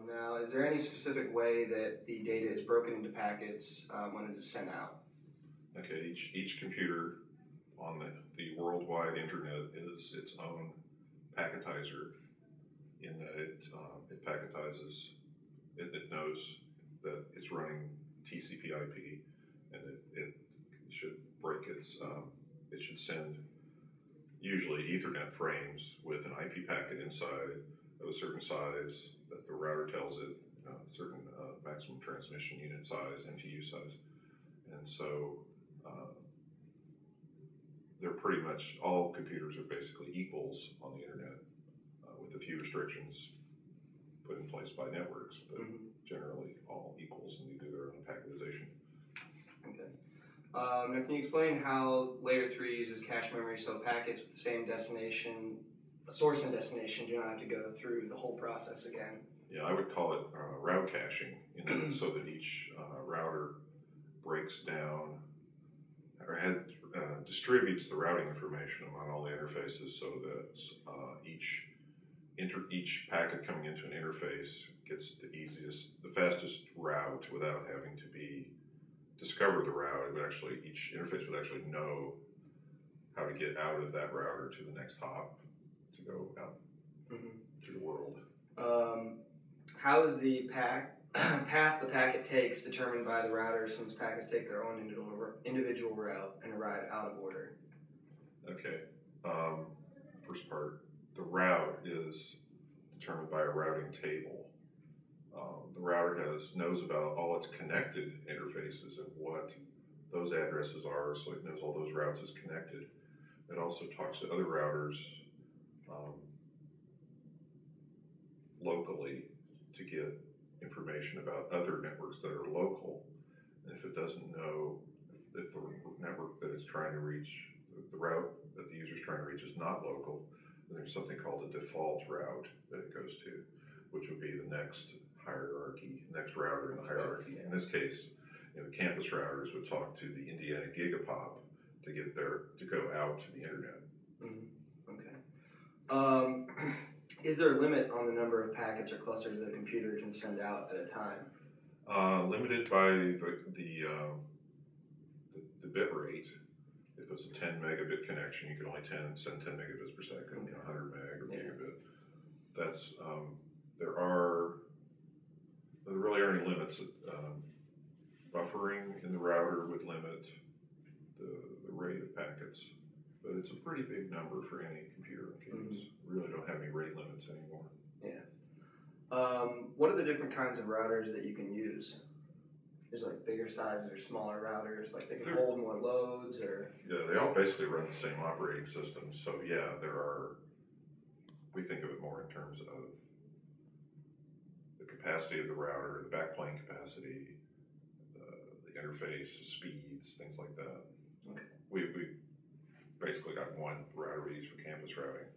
Now, is there any specific way that the data is broken into packets when it is sent out? Okay, each computer on the worldwide internet is its own packetizer, in that it packetizes, it knows that it's running TCP/IP, and it should break its, it should send usually Ethernet frames with an IP packet inside of a certain size that the router tells it, certain maximum transmission unit size, MTU size. And so they're pretty much, all computers are basically equals on the internet, with a few restrictions put in place by networks, but generally all equals, and they do their own packetization. Okay. Now, can you explain how Layer 3 uses cache memory so packets with the same destination, source and destination, do not have to go through the whole process again? Yeah, I would call it route caching, so that each router breaks down or distributes the routing information among all the interfaces, so that each packet coming into an interface gets the fastest route without having to discover the route. It would actually, each interface would actually know how to get out of that router to the next hop to go out to the world. How is the path the packet takes determined by the router, since packets take their own individual route and arrive out of order? Okay. First part, the route is determined by a routing table. The router knows about all its connected interfaces and what those addresses are, so it knows all those routes is connected. It also talks to other routers locally to get information about other networks that are local. And if it doesn't know, if the network that it's trying to reach, the route that the user is trying to reach is not local, then there's something called a default route that it goes to, which would be the next router in the hierarchy. In this case, the campus routers would talk to the Indiana Gigapop to go out to the internet. Okay. Is there a limit on the number of packets or clusters that a computer can send out at a time? Limited by the bit rate. If it's a 10 megabit connection, you can only send 10 megabits per second, 100 meg or gigabit. That's there really aren't any limits. Buffering in the router would limit the rate of packets, but it's a pretty big number for any computer on campus. We really don't have any rate limits anymore. Yeah. What are the different kinds of routers that you can use? There's like bigger sizes or smaller routers, like they can hold more loads, or? Yeah, they all basically run the same operating system. So yeah, we think of it more in terms of the capacity of the router, the backplane capacity, the interface, speeds, things like that. Okay. We basically got one router we use for campus routing.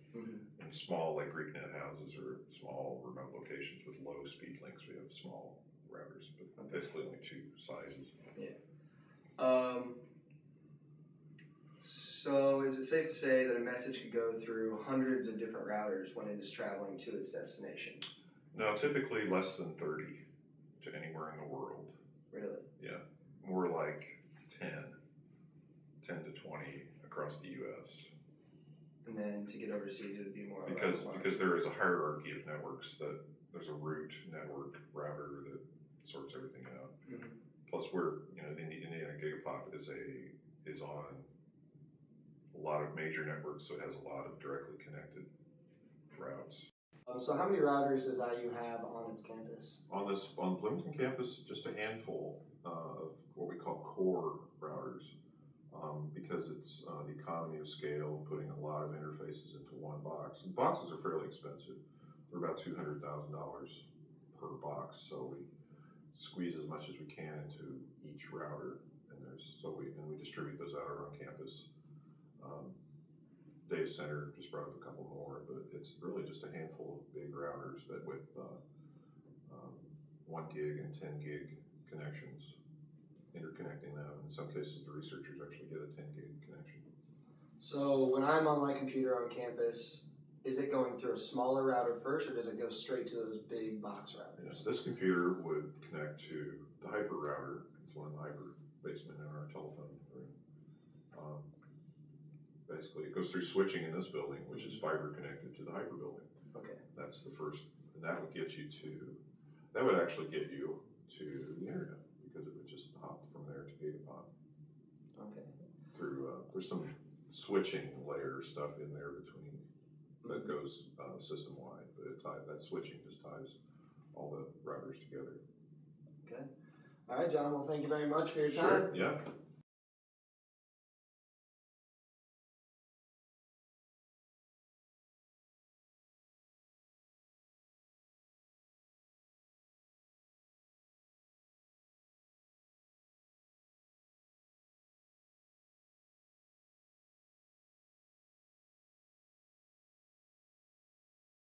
And small, like GreekNet houses, or small remote locations with low speed links, we have small routers, but basically only two sizes. Yeah. So is it safe to say that a message could go through hundreds of different routers when it is traveling to its destination? No, typically less than 30 to anywhere in the world. Really? Yeah. More like 10 to 20 across the U.S. And then to get overseas, it would be more because there is a hierarchy of networks. That there's a root network router that sorts everything out. Plus, the Indiana Gigapop is on a lot of major networks, so it has a lot of directly connected routes. So how many routers does IU have on its campus? On Bloomington campus, just a handful of what we call core routers. Because it's the economy of scale, putting a lot of interfaces into one box. And boxes are fairly expensive. They're about $200,000 per box, so we squeeze as much as we can into each router, and we distribute those out around campus. Data center just brought up a couple more, but it's really just a handful of big routers that with 1 gig and 10 gig connections, interconnecting them. In some cases, the researchers actually get a 10 gig connection. So when I'm on my computer on campus, is it going through a smaller router first, or does it go straight to those big box routers? Yes, this computer would connect to the hyper router. It's one in the hyper basement in our telephone room. Basically, it goes through switching in this building, which is fiber connected to the hyper building. Okay. That's the first, and that would actually get you to the internet, because it would just hop from there to Datapod. Okay. Through, there's some switching layer stuff in there between, that goes system-wide, but that switching just ties all the routers together. Okay. All right, John. Well, thank you very much for your time. Sure, yeah.